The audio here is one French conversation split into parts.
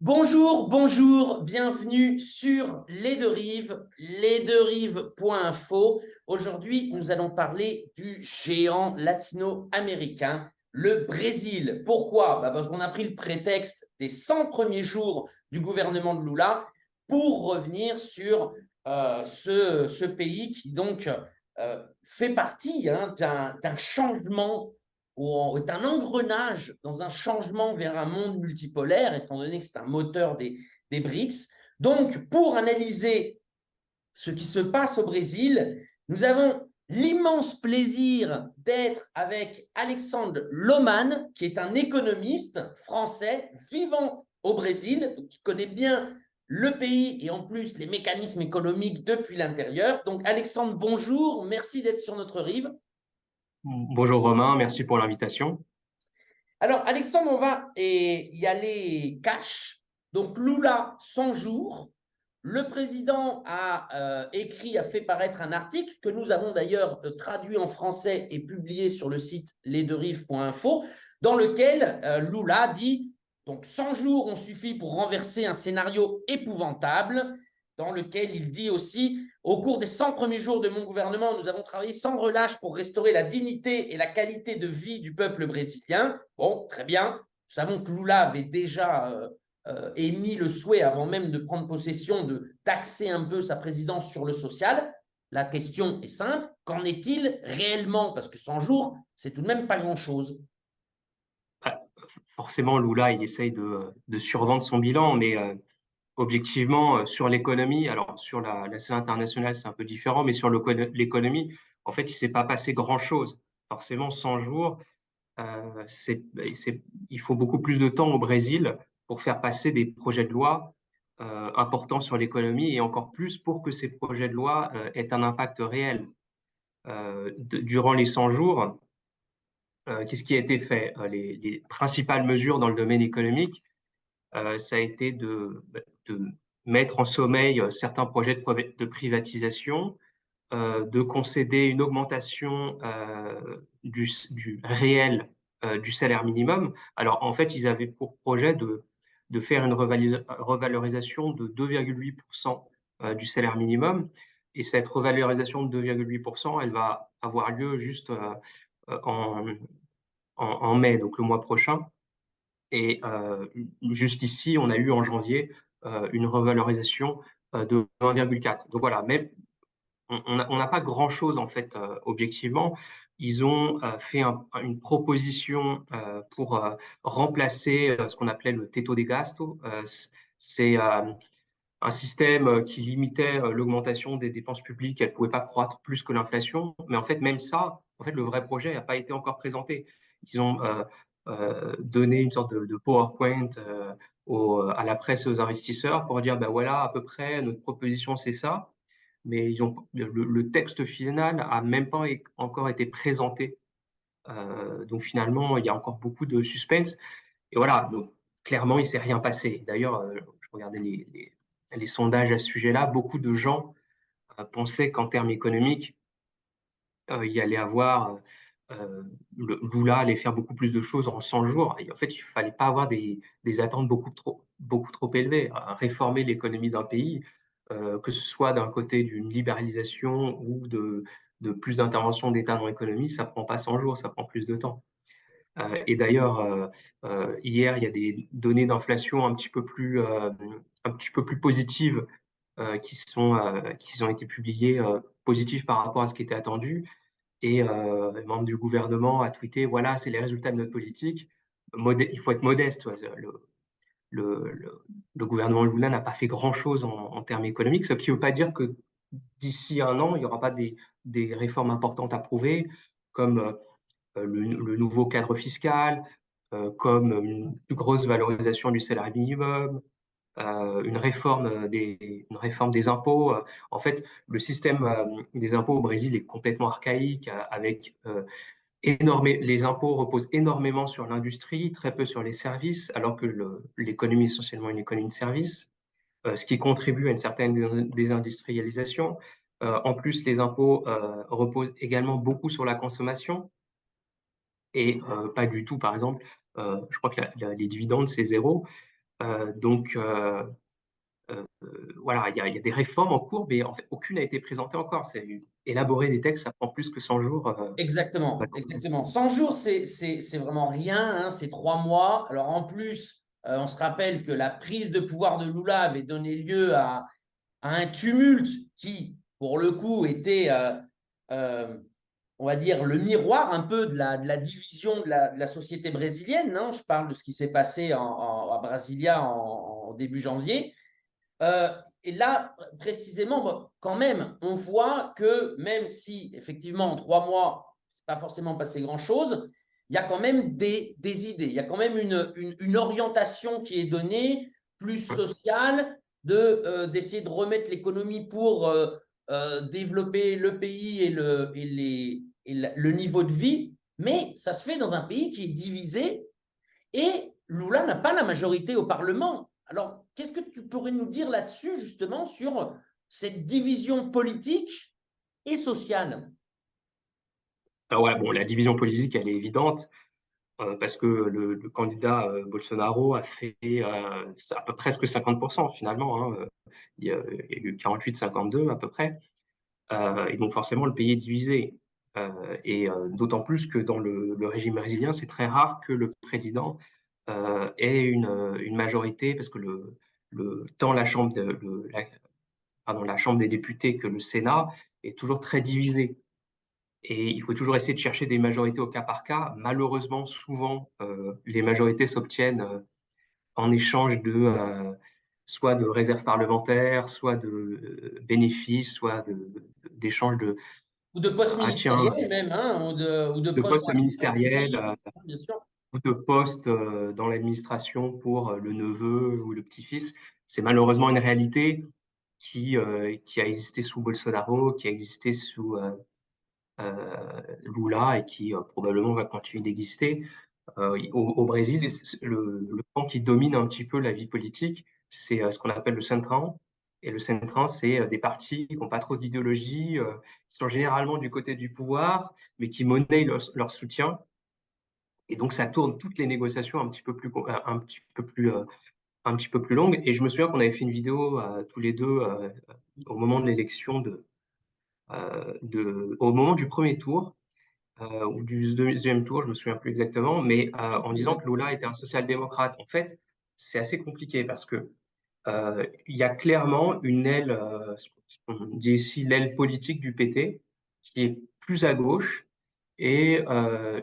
Bonjour, bonjour, bienvenue sur Les Deux Rives, lesdeuxrives.info. Aujourd'hui, nous allons parler du géant latino-américain, le Brésil. Pourquoi? Parce qu'on a pris le prétexte des 100 premiers jours du gouvernement de Lula pour revenir sur ce pays qui donc fait partie d'un changement ou est un engrenage dans un changement vers un monde multipolaire, étant donné que c'est un moteur des BRICS. Donc, pour analyser ce qui se passe au Brésil, nous avons l'immense plaisir d'être avec Alexandre Lohmann, qui est un économiste français vivant au Brésil, qui connaît bien le pays et en plus les mécanismes économiques depuis l'intérieur. Donc, Alexandre, bonjour, merci d'être sur notre rive. Bonjour Romain, merci pour l'invitation. Alors, Alexandre, on va y aller cash. Donc, Lula, 100 jours. Le président a écrit, a fait paraître un article que nous avons d'ailleurs traduit en français et publié sur le site lesdeuxrives.info, dans lequel Lula dit donc 100 jours ont suffi pour renverser un scénario épouvantable, dans lequel il dit aussi au cours des 100 premiers jours de mon gouvernement, nous avons travaillé sans relâche pour restaurer la dignité et la qualité de vie du peuple brésilien. Bon, très bien. Nous savons que Lula avait déjà émis le souhait, avant même de prendre possession, d'axer un peu sa présidence sur le social. La question est simple, qu'en est-il réellement? Parce que 100 jours, c'est tout de même pas grand-chose. Ah, forcément, Lula, il essaye de survendre son bilan, mais objectivement, sur l'économie, alors sur la scène internationale, c'est un peu différent, mais sur l'économie, en fait, il ne s'est pas passé grand-chose. Forcément, 100 jours, il faut beaucoup plus de temps au Brésil pour faire passer des projets de loi importants sur l'économie et encore plus pour que ces projets de loi aient un impact réel. Durant les 100 jours, qu'est-ce qui a été fait? Les principales mesures dans le domaine économique, ça a été de mettre en sommeil certains projets de privatisation, de concéder une augmentation du réel du salaire minimum. Alors, en fait, ils avaient pour projet de faire une revalorisation de 2,8% du salaire minimum. Et cette revalorisation de 2,8%, elle va avoir lieu juste en, en mai, donc le mois prochain. Et jusqu'ici, on a eu en janvier une revalorisation de 1,4. Donc voilà, mais on n'a pas grand-chose en fait objectivement. Ils ont fait une proposition pour remplacer ce qu'on appelait le teto de gasto. C'est un système qui limitait l'augmentation des dépenses publiques. Elle ne pouvait pas croître plus que l'inflation. Mais en fait, même ça, en fait, le vrai projet n'a pas été encore présenté. Ils ont donné une sorte de PowerPoint à la presse et aux investisseurs pour dire, ben voilà, à peu près, notre proposition, c'est ça. Mais le texte final n'a même pas encore été présenté. Donc finalement, il y a encore beaucoup de suspense. Et voilà, donc clairement, il ne s'est rien passé. D'ailleurs, je regardais les sondages à ce sujet-là. Beaucoup de gens pensaient qu'en termes économiques, il y allait avoir Lula allait faire beaucoup plus de choses en 100 jours. Et en fait, il ne fallait pas avoir des attentes beaucoup trop élevées. Réformer l'économie d'un pays, que ce soit d'un côté d'une libéralisation ou de plus d'intervention d'État dans l'économie, ça ne prend pas 100 jours, ça prend plus de temps. Et d'ailleurs, hier, il y a des données d'inflation un petit peu plus positives qui ont été publiées, positives par rapport à ce qui était attendu. Et le membre du gouvernement a tweeté, voilà, c'est les résultats de notre politique. Il faut être modeste. Ouais. Le, le- le gouvernement Lula n'a pas fait grand-chose en termes économiques, ce qui ne veut pas dire que d'ici un an, il n'y aura pas des réformes importantes à prouver, comme le nouveau cadre fiscal, comme une plus grosse valorisation du salaire minimum, une réforme des impôts. En fait, le système des impôts au Brésil est complètement archaïque, avec les impôts reposent énormément sur l'industrie, très peu sur les services, alors que l'économie est essentiellement une économie de services, ce qui contribue à une certaine désindustrialisation. En plus, les impôts reposent également beaucoup sur la consommation et pas du tout, par exemple, je crois que les dividendes, c'est zéro. Donc, voilà, il y a des réformes en cours, mais en fait, aucune n'a été présentée encore. Élaborer des textes, ça prend plus que 100 jours. Exactement, exactement. 100 jours, c'est vraiment rien, hein, c'est 3 mois. Alors en plus, on se rappelle que la prise de pouvoir de Lula avait donné lieu à un tumulte qui, pour le coup, était, on va dire, le miroir un peu de la division de la société brésilienne. Hein. Je parle de ce qui s'est passé à Brasilia en début janvier. Euh, et là, précisément, bon, quand même, on voit que même si, effectivement, en 3 mois, pas forcément passé grand-chose, il y a quand même des idées, il y a quand même une orientation qui est donnée, plus sociale, d'essayer de remettre l'économie pour développer le pays et le niveau de vie. Mais ça se fait dans un pays qui est divisé et Lula n'a pas la majorité au Parlement. Alors, qu'est-ce que tu pourrais nous dire là-dessus, justement, sur cette division politique et sociale? Alors, ouais, bon, la division politique, elle est évidente, parce que le candidat Bolsonaro a fait à peu presque 50% finalement. Hein, il y a eu 48-52 à peu près. Et donc forcément, le pays est divisé. Et d'autant plus que dans le régime brésilien, c'est très rare que le président ait une majorité, parce que tant la Chambre des députés que le Sénat est toujours très divisé. Et il faut toujours essayer de chercher des majorités au cas par cas. Malheureusement, souvent, les majorités s'obtiennent en échange soit de réserves parlementaires, soit de bénéfices, soit d'échanges de Ou de postes ah tiens, ministériels même, hein, ou de de postes postes dans la fonction ministériels, publique, bien sûr. ou de postes dans l'administration pour le neveu ou le petit-fils. C'est malheureusement une réalité qui a existé sous Bolsonaro, qui a existé sous Lula et qui probablement va continuer d'exister. Au Brésil, le camp qui domine un petit peu la vie politique, c'est ce qu'on appelle le Centrão. Et le Centrão, c'est des partis qui n'ont pas trop d'idéologie, qui sont généralement du côté du pouvoir, mais qui monnaient leur soutien. Et donc, ça tourne toutes les négociations un petit peu plus longues. Et je me souviens qu'on avait fait une vidéo tous les deux au moment de l'élection au moment du premier tour ou du deuxième tour, je me souviens plus exactement, mais en disant que Lula était un social-démocrate. En fait, c'est assez compliqué parce que il y a clairement une aile, on dit ici l'aile politique du PT, qui est plus à gauche, et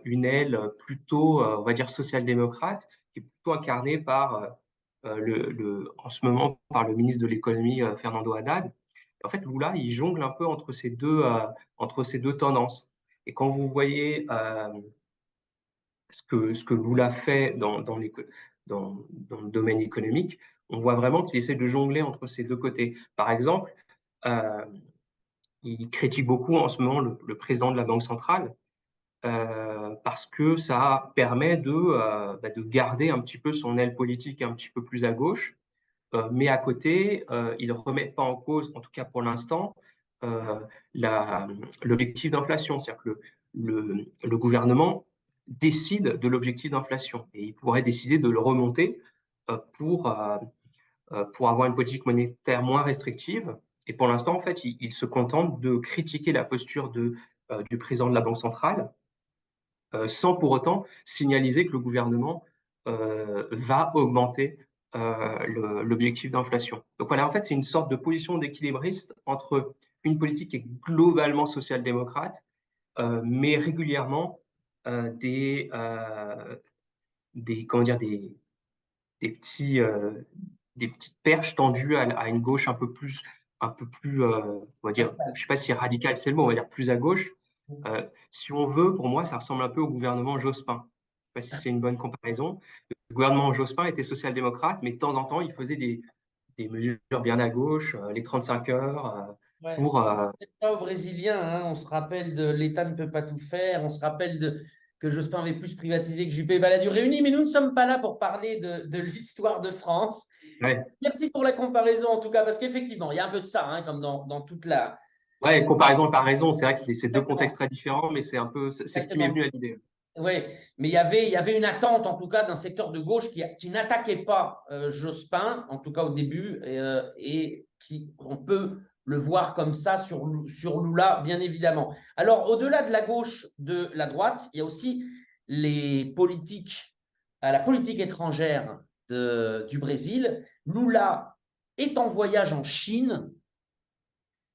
une aile plutôt, on va dire, social-démocrate, qui est plutôt incarnée par, en ce moment, par le ministre de l'économie, Fernando Haddad. En fait, Lula, il jongle un peu entre ces deux tendances. Et quand vous voyez ce que Lula fait dans le domaine économique, on voit vraiment qu'il essaie de jongler entre ces deux côtés. Par exemple, euh, il critique beaucoup en ce moment le président de la Banque centrale parce que ça permet de garder un petit peu son aile politique un petit peu plus à gauche, mais à côté, ils ne remettent pas en cause, en tout cas pour l'instant, euh, la- l'objectif d'inflation. C'est-à-dire que le gouvernement décide de l'objectif d'inflation et il pourrait décider de le remonter pour avoir une politique monétaire moins restrictive. Et pour l'instant, en fait, il se contente de critiquer la posture du président de la Banque centrale sans pour autant signaliser que le gouvernement va augmenter l'objectif d'inflation. Donc voilà, en fait, c'est une sorte de position d'équilibriste entre une politique qui est globalement social-démocrate, mais régulièrement comment dire, des petites perches tendues à une gauche un peu plus on va dire, je sais pas si radical c'est le mot, on va dire plus à gauche. Si on veut, pour moi, ça ressemble un peu au gouvernement Jospin. Je ne sais pas si c'est une bonne comparaison. Le gouvernement Jospin était social-démocrate, mais de temps en temps, il faisait des mesures bien à gauche, les 35 heures, Ouais. pour... C'est pas aux Brésiliens, hein. On se rappelle de l'État ne peut pas tout faire. On se rappelle que Jospin avait plus privatisé que Juppé et Balladur réunis. Mais nous ne sommes pas là pour parler de l'histoire de France. ouais, Merci pour la comparaison, en tout cas, parce qu'effectivement, il y a un peu de ça, hein, comme dans toute la. ouais, comparaison et par raison, c'est vrai que c'est deux Exactement. contextes très différents, mais c'est ce qui m'est Exactement. venu à l'idée. Ouais, mais il y avait une attente, en tout cas, d'un secteur de gauche qui n'attaquait pas Jospin, en tout cas au début, et qui, on peut le voir comme ça sur Lula, bien évidemment. Alors, au-delà de la gauche, de la droite, il y a aussi la politique étrangère du Brésil. Lula est en voyage en Chine.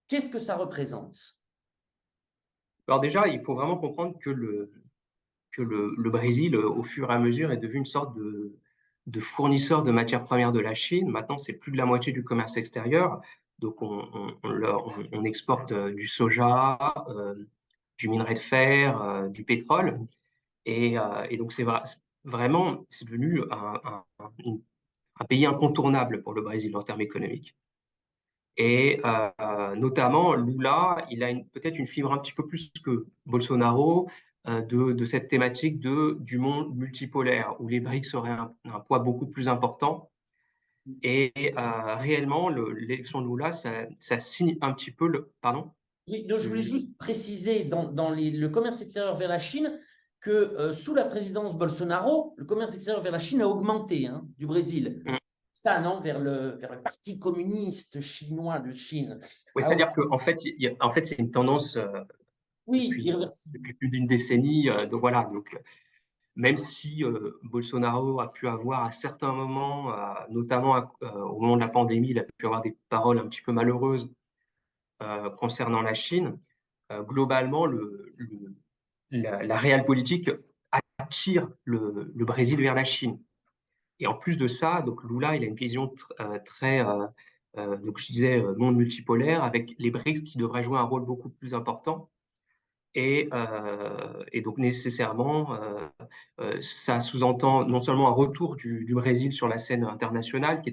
Qu'est-ce que ça représente? Alors déjà, il faut vraiment comprendre que le Brésil, au fur et à mesure, est devenu une sorte de fournisseur de matières premières de la Chine. Maintenant, c'est plus de la moitié du commerce extérieur. Donc, on exporte du soja, du minerai de fer, du pétrole. Et donc, vraiment, c'est devenu un pays incontournable pour le Brésil en termes économiques. Et notamment, Lula, il a peut-être une fibre un petit peu plus que Bolsonaro de cette thématique du monde multipolaire, où les BRICS auraient un poids beaucoup plus important. Et réellement, l'élection de Lula, ça signe un petit peu le… Pardon? Oui, donc je voulais juste préciser dans le commerce extérieur vers la Chine que sous la présidence Bolsonaro, le commerce extérieur vers la Chine a augmenté, hein, du Brésil. Mm. Ça, non, vers le Parti communiste chinois de Chine. Oui, Ah, c'est-à-dire qu'en fait, en fait, c'est une tendance oui, depuis, irréversible. depuis plus d'une décennie. Donc voilà, donc, même si Bolsonaro a pu avoir à certains moments, notamment au moment de la pandémie, il a pu avoir des paroles un petit peu malheureuses concernant la Chine, globalement, la réelle politique attire le Brésil vers la Chine. Et en plus de ça, donc Lula, il a une vision très, donc je disais, monde multipolaire, avec les BRICS qui devraient jouer un rôle beaucoup plus important. Et donc nécessairement, ça sous-entend non seulement un retour du Brésil sur la scène internationale, qui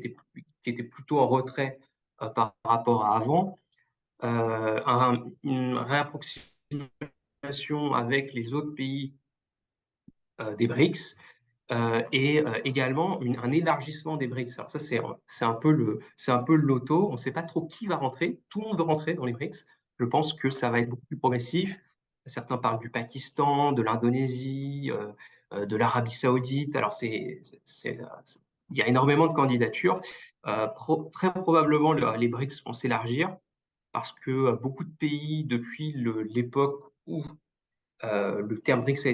était plutôt en retrait par rapport à avant, une réapproximation avec les autres pays des BRICS, et également un élargissement des BRICS. Alors ça, c'est un peu le loto. On ne sait pas trop qui va rentrer. Tout le monde veut rentrer dans les BRICS. Je pense que ça va être beaucoup plus progressif. Certains parlent du Pakistan, de l'Indonésie, de l'Arabie Saoudite. Alors, il y a énormément de candidatures. Très probablement, les BRICS vont s'élargir parce que beaucoup de pays, depuis l'époque où le terme BRICS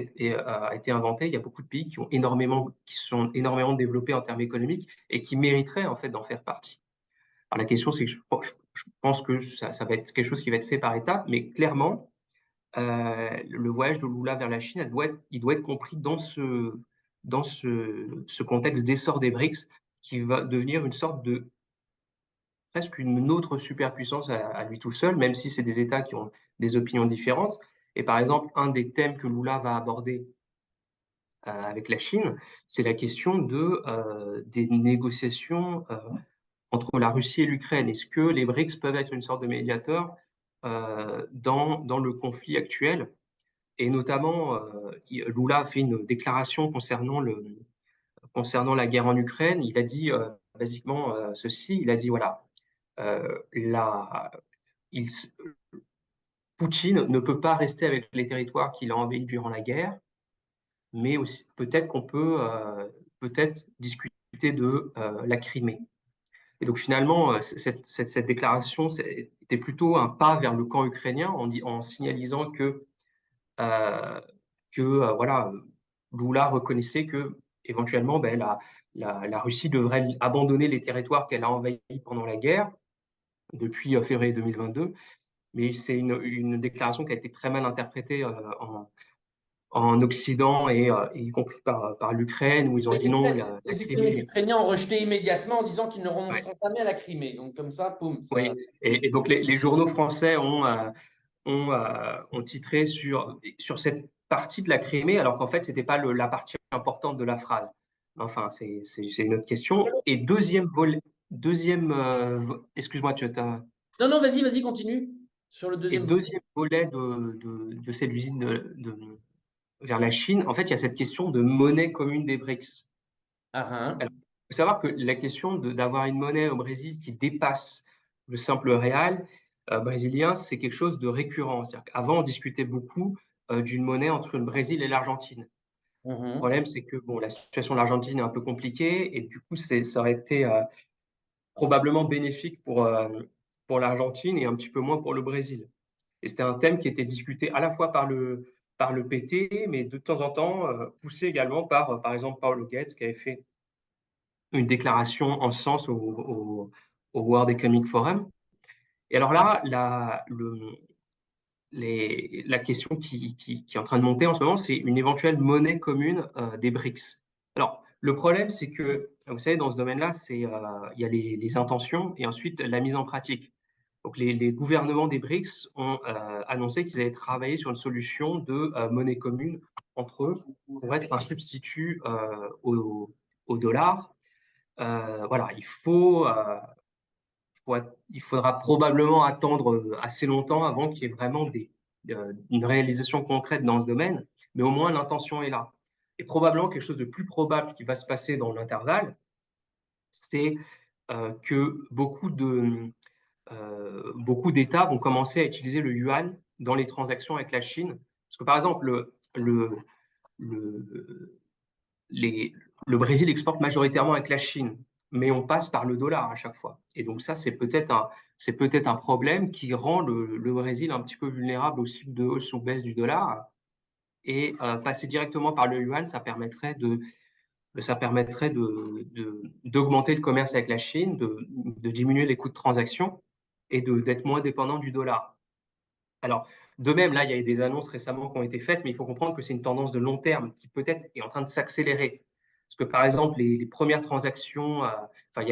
a été inventé, il y a beaucoup de pays qui sont énormément développés en termes économiques et qui mériteraient en fait d'en faire partie. Alors la question, c'est que je pense que ça va être quelque chose qui va être fait par étapes, mais clairement, le voyage de Lula vers la Chine, il doit être compris dans ce contexte d'essor des BRICS qui va devenir une sorte de presque une autre superpuissance à lui tout seul, même si c'est des États qui ont des opinions différentes. Et par exemple, un des thèmes que Lula va aborder avec la Chine, c'est la question des négociations entre la Russie et l'Ukraine. Est-ce que les BRICS peuvent être une sorte de médiateur dans le conflit actuel? Et notamment, Lula a fait une déclaration concernant la guerre en Ukraine. Il a dit basiquement ceci, il a dit, voilà, euh, la, il, Poutine ne peut pas rester avec les territoires qu'il a envahis durant la guerre, mais aussi peut-être qu'on peut peut-être discuter de la Crimée. Et donc finalement, cette déclaration était plutôt un pas vers le camp ukrainien en signalisant euh, que voilà, Lula reconnaissait que éventuellement ben, la Russie devrait abandonner les territoires qu'elle a envahis pendant la guerre depuis février 2022. Mais c'est une déclaration qui a été très mal interprétée en Occident et y compris par l'Ukraine, où ils ont dit non, la Les extrémistes Crimée. ukrainiens ont rejeté immédiatement en disant qu'ils ne Ouais, renonceront jamais à la Crimée. Donc, comme ça, poum, ça. oui. Et donc les journaux français ont titré sur cette partie de la Crimée, alors qu'en fait, ce n'était pas la partie importante de la phrase. Enfin, c'est une autre question. Et excuse-moi, Non, non, vas-y, vas-y, continue. Sur le et deuxième. deuxième volet de cette visite vers la Chine, en fait, il y a cette question de monnaie commune des BRICS. Ah, Alors, hein. il faut savoir que la question d'avoir une monnaie au Brésil qui dépasse le simple réal brésilien, c'est quelque chose de récurrent. C'est-à-dire qu'avant, on discutait beaucoup d'une monnaie entre le Brésil et l'Argentine. Le Mhm. problème, c'est que bon, la situation de l'Argentine est un peu compliquée et du coup, ça aurait été probablement bénéfique pour l'Argentine et un petit peu moins pour le Brésil. Et c'était un thème qui était discuté à la fois par le PT, mais de temps en temps poussé également par exemple, Paulo Guedes, qui avait fait une déclaration en ce sens au World Economic Forum. Et alors là, la question qui est en train de monter en ce moment, c'est une éventuelle monnaie commune des BRICS. Alors, le problème, c'est que, vous savez, dans ce domaine-là, il y a les intentions et ensuite la mise en pratique. Donc, les gouvernements des BRICS ont annoncé qu'ils allaient travailler sur une solution de monnaie commune entre eux pour être un substitut au dollar. Voilà, il faudra probablement attendre assez longtemps avant qu'il y ait vraiment une réalisation concrète dans ce domaine, mais au moins l'intention est là. Et probablement quelque chose de plus probable qui va se passer dans l'intervalle, c'est que beaucoup d'États vont commencer à utiliser le yuan dans les transactions avec la Chine. Parce que par exemple, le, les, le Brésil exporte majoritairement avec la Chine, mais on passe par le dollar à chaque fois. Et donc ça, c'est peut-être un problème qui rend le Brésil un petit peu vulnérable au cycle de hausse ou baisse du dollar. Et passer directement par le yuan, d'augmenter le commerce avec la Chine, de diminuer les coûts de transaction et d'être moins dépendant du dollar. Alors, de même, là, il y a eu des annonces récemment qui ont été faites, mais il faut comprendre que c'est une tendance de long terme qui peut-être est en train de s'accélérer. Parce que, par exemple, les premières transactions, enfin,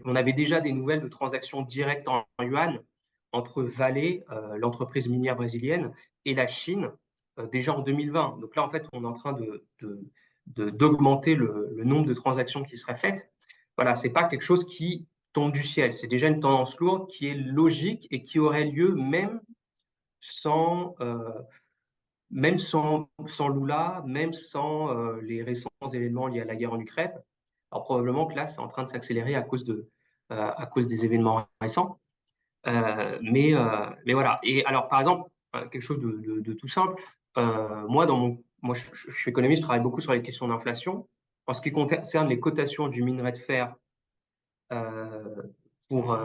on avait déjà des nouvelles de transactions directes en yuan entre Vale, l'entreprise minière brésilienne, et la Chine, déjà en 2020. Donc là, en fait, on est en train d'augmenter le nombre de transactions qui seraient faites. Voilà, ce n'est pas quelque chose qui tombe du ciel. C'est déjà une tendance lourde qui est logique et qui aurait lieu sans, euh, sans Lula, même sans les récents événements liés à la guerre en Ukraine. Alors probablement que là, c'est en train de s'accélérer à cause des événements récents. Mais voilà. Et alors, par exemple, quelque chose de tout simple, moi je suis économiste, je travaille beaucoup sur les questions d'inflation. En ce qui concerne les cotations du minerai de fer, euh, pour,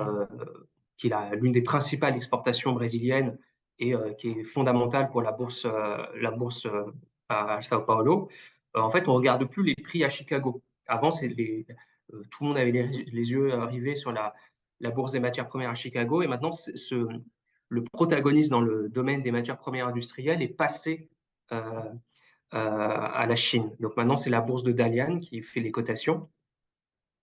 qui est l'une des principales exportations brésiliennes et qui est fondamentale pour la bourse à Sao Paulo. En fait, on ne regarde plus les prix à Chicago. Avant, tout le monde avait les yeux rivés sur la bourse des matières premières à Chicago. Et maintenant, le protagoniste dans le domaine des matières premières industrielles est passé à la Chine. Donc maintenant, c'est la bourse de Dalian qui fait les cotations.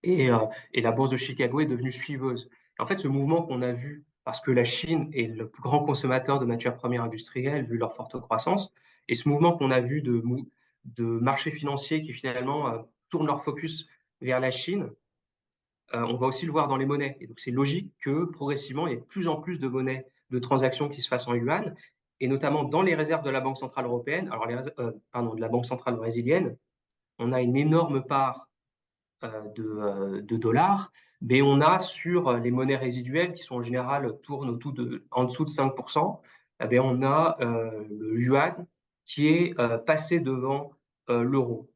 Et la bourse de Chicago est devenue suiveuse. En fait, ce mouvement qu'on a vu, parce que la Chine est le plus grand consommateur de matières premières industrielles, vu leur forte croissance, et ce mouvement qu'on a vu de marchés financiers qui finalement tournent leur focus vers la Chine, on va aussi le voir dans les monnaies. Et donc, c'est logique que progressivement, il y ait de plus en plus de monnaies, de transactions qui se fassent en yuan, et notamment dans les réserves de la Banque centrale européenne, alors de la Banque centrale brésilienne, on a une énorme part de dollars, mais on a sur les monnaies résiduelles qui sont en général tournent en dessous de 5%, eh on a le yuan qui est passé devant l'euro.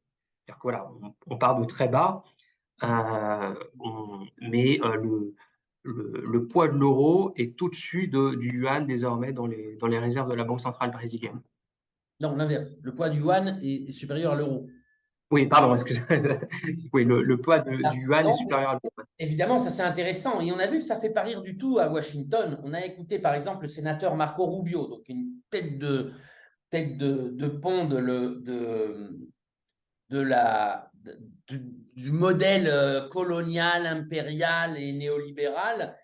C'est-à-dire que voilà, on part de très bas, mais le poids de l'euro est au-dessus du yuan désormais dans les réserves de la Banque centrale brésilienne. Non, l'inverse. Le poids du yuan est supérieur à l'euro. Oui, pardon, excusez-moi. Oui, le poids du yuan est Non, supérieur à l'euro. évidemment, ça c'est intéressant. Et on a vu que ça ne fait pas rire du tout à Washington. On a écouté par exemple le sénateur Marco Rubio, donc une tête de pont de la, du modèle colonial, impérial et néolibéral,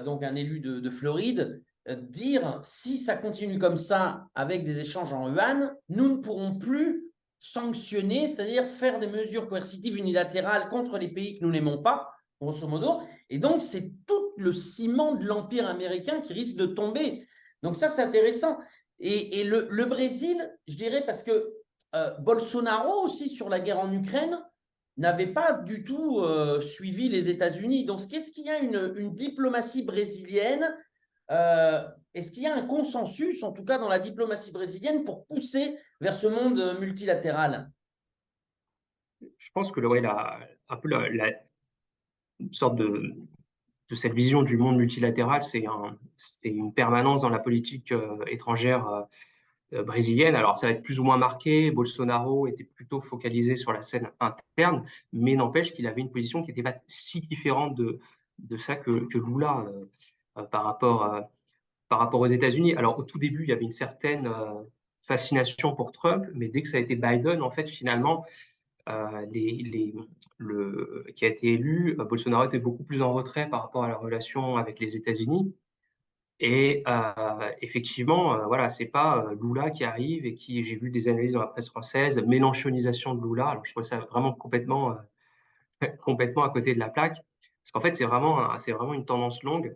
donc un élu de Floride, dire si ça continue comme ça avec des échanges en yuan, nous ne pourrons plus sanctionner, c'est-à-dire faire des mesures coercitives unilatérales contre les pays que nous n'aimons pas, grosso modo. Et donc, c'est tout le ciment de l'Empire américain qui risque de tomber. Donc ça, c'est intéressant. Et le Brésil, je dirais, parce que Bolsonaro aussi, sur la guerre en Ukraine, n'avait pas du tout suivi les États-Unis. Donc, est-ce qu'il y a une diplomatie brésilienne Est-ce qu'il y a un consensus, en tout cas dans la diplomatie brésilienne, pour pousser vers ce monde multilatéral? Je pense que ouais, un peu une sorte de cette vision du monde multilatéral, c'est une permanence dans la politique étrangère brésilienne. Alors, ça va être plus ou moins marqué. Bolsonaro était plutôt focalisé sur la scène interne, mais n'empêche qu'il avait une position qui n'était pas si différente de ça que Lula par rapport aux États-Unis. Alors, au tout début, il y avait une certaine fascination pour Trump, mais dès que ça a été Biden, en fait, finalement, qui a été élu, Bolsonaro était beaucoup plus en retrait par rapport à la relation avec les États-Unis. Et effectivement, voilà, c'est pas Lula qui arrive et qui, j'ai vu des analyses dans la presse française, mélenchonisation de Lula. Alors, je trouve ça vraiment complètement, complètement à côté de la plaque. Parce qu'en fait, c'est vraiment une tendance longue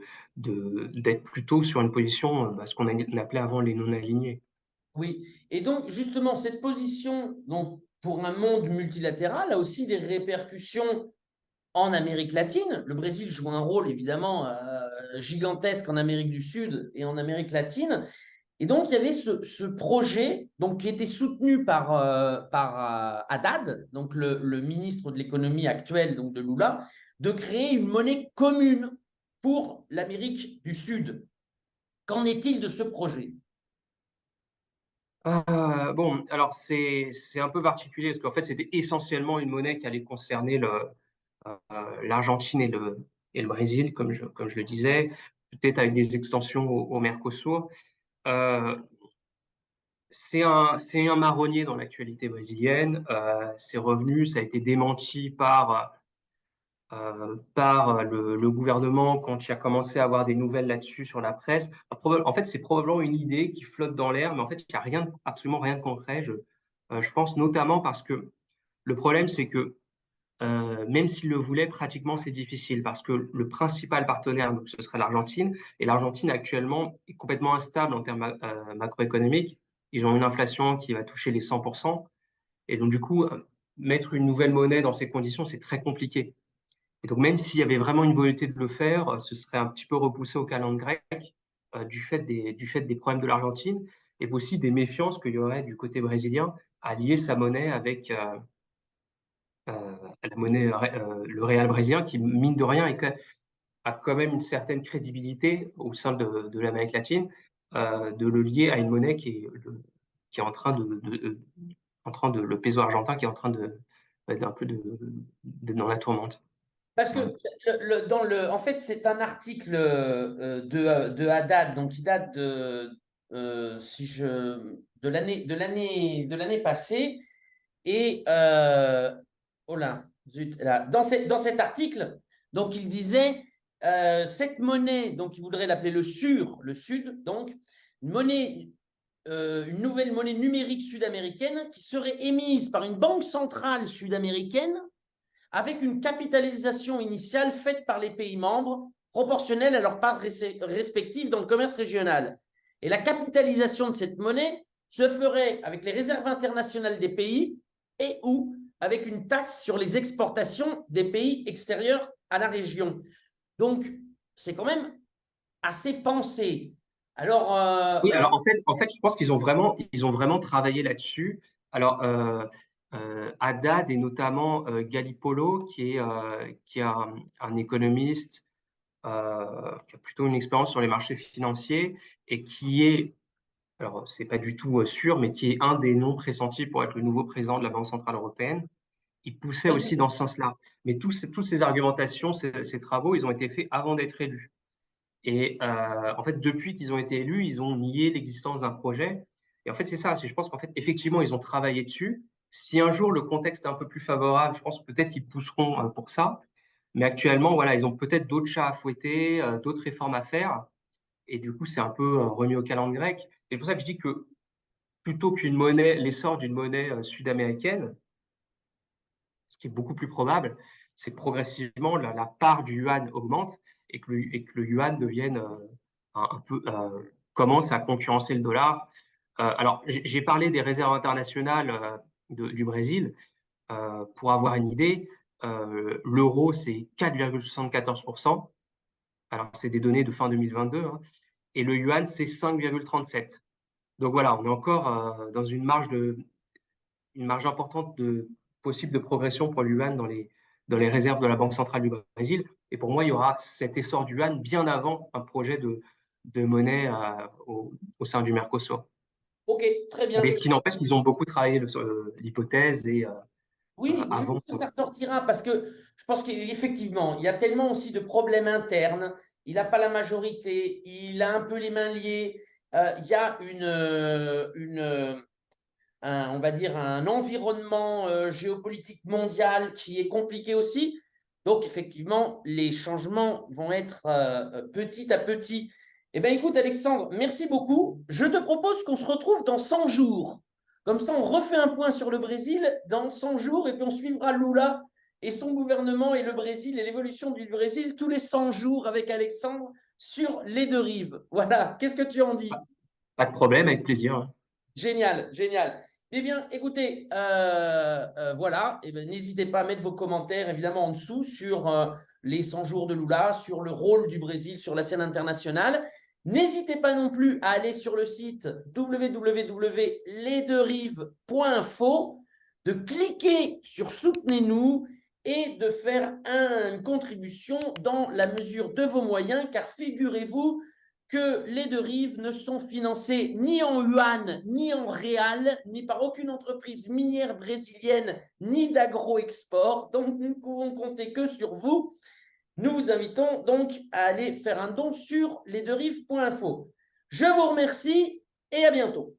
d'être plutôt sur une position, ce qu'on appelait avant les non-alignés. Oui. Et donc, justement, cette position donc, pour un monde multilatéral a aussi des répercussions en Amérique latine. Le Brésil joue un rôle évidemment gigantesque en Amérique du Sud et en Amérique latine. Et donc, il y avait ce projet donc, qui était soutenu par Haddad, donc le ministre de l'économie actuel donc de Lula, de créer une monnaie commune pour l'Amérique du Sud. Qu'en est-il de ce projet? Bon, alors c'est un peu particulier parce qu'en fait, c'était essentiellement une monnaie qui allait concerner l'Argentine et le Brésil, comme je le disais, peut-être avec des extensions au Mercosur. Euh, c'est un marronnier dans l'actualité brésilienne. C'est revenu, ça a été démenti par le gouvernement quand il a commencé à avoir des nouvelles là-dessus sur la presse. En fait, c'est probablement une idée qui flotte dans l'air, mais en fait, il n'y a rien, absolument rien de concret. Je pense notamment parce que le problème, c'est que même s'il le voulait, pratiquement c'est difficile parce que le principal partenaire, donc, ce serait l'Argentine, et l'Argentine actuellement est complètement instable en termes macroéconomiques. Ils ont une inflation qui va toucher les 100%, et donc du coup, mettre une nouvelle monnaie dans ces conditions, c'est très compliqué. Et donc même s'il y avait vraiment une volonté de le faire, ce serait un petit peu repoussé au calendrier grec du fait des problèmes de l'Argentine, et aussi des méfiances qu'il y aurait du côté brésilien à lier sa monnaie avec la monnaie, le réal brésilien, qui, mine de rien, a quand même une certaine crédibilité au sein de l'Amérique latine, de le lier à une monnaie qui est en train de, le peso argentin qui est en train d'un peu dans la tourmente. Parce que Voilà. en fait, c'est un article de Haddad, donc qui date si je, de l'année passée. Et oh là, zut, là. Dans cet article, donc il disait cette monnaie, donc il voudrait l'appeler le Sud, donc une monnaie, une nouvelle monnaie numérique sud-américaine qui serait émise par une banque centrale sud-américaine avec une capitalisation initiale faite par les pays membres proportionnelle à leur part respective dans le commerce régional. Et la capitalisation de cette monnaie se ferait avec les réserves internationales des pays et ou avec une taxe sur les exportations des pays extérieurs à la région. Donc, c'est quand même assez pensé. Alors, Oui, alors en fait, je pense ils ont vraiment travaillé là-dessus. Alors, Haddad et notamment Galipolo, qui est un économiste qui a plutôt une expérience sur les marchés financiers et qui est, alors c'est pas du tout sûr, mais qui est un des noms pressentis pour être le nouveau président de la Banque centrale européenne. Il poussait aussi dans ce sens-là. Mais toutes ces argumentations, ces travaux, ils ont été faits avant d'être élus. Et en fait, depuis qu'ils ont été élus, ils ont nié l'existence d'un projet. Et en fait, c'est ça. Je pense qu'en fait, effectivement, ils ont travaillé dessus. Si un jour le contexte est un peu plus favorable, je pense peut-être qu'ils pousseront pour ça. Mais actuellement, voilà, ils ont peut-être d'autres chats à fouetter, d'autres réformes à faire. Et du coup, c'est un peu remis au calendrier grec. Et c'est pour ça que je dis que plutôt qu'une monnaie, l'essor d'une monnaie sud-américaine, ce qui est beaucoup plus probable, c'est que progressivement la part du yuan augmente et que le yuan devienne un peu commence à concurrencer le dollar. Alors, j'ai parlé des réserves internationales du Brésil. Pour avoir une idée, l'euro, c'est 4,74%. Alors, c'est des données de fin 2022, hein, et le yuan, c'est 5,37. Donc voilà, on est encore dans une marge importante possible de progression pour le yuan dans les réserves de la Banque centrale du Brésil. Et pour moi, il y aura cet essor du yuan bien avant un projet de monnaie au sein du Mercosur. Ok, très bien. Mais ce qui n'empêche qu'ils ont beaucoup travaillé l'hypothèse et Oui, je avant. pense que ça ressortira parce que je pense qu'effectivement, il y a tellement aussi de problèmes internes. Il n'a pas la majorité, il a un peu les mains liées. Il y a on va dire, un environnement géopolitique mondial qui est compliqué aussi. Donc, effectivement, les changements vont être petit à petit. Eh bien, écoute, Alexandre, merci beaucoup. Je te propose qu'on se retrouve dans 100 jours. Comme ça, on refait un point sur le Brésil dans 100 jours et puis on suivra Lula et son gouvernement et le Brésil et l'évolution du Brésil tous les 100 jours avec Alexandre sur les deux rives. Voilà, qu'est-ce que tu en dis? Pas de problème, avec plaisir, hein. Génial, génial. Eh bien, écoutez, voilà, eh bien, n'hésitez pas à mettre vos commentaires évidemment en dessous sur les 100 jours de Lula, sur le rôle du Brésil sur la scène internationale. N'hésitez pas non plus à aller sur le site www.lesdeuxrives.info, de cliquer sur Soutenez-nous et de faire une contribution dans la mesure de vos moyens, car figurez-vous que les deux rives ne sont financées ni en yuan, ni en réal, ni par aucune entreprise minière brésilienne, ni d'agro-export. Donc, nous ne pouvons compter que sur vous. Nous vous invitons donc à aller faire un don sur lesdeuxrives.info. Je vous remercie et à bientôt.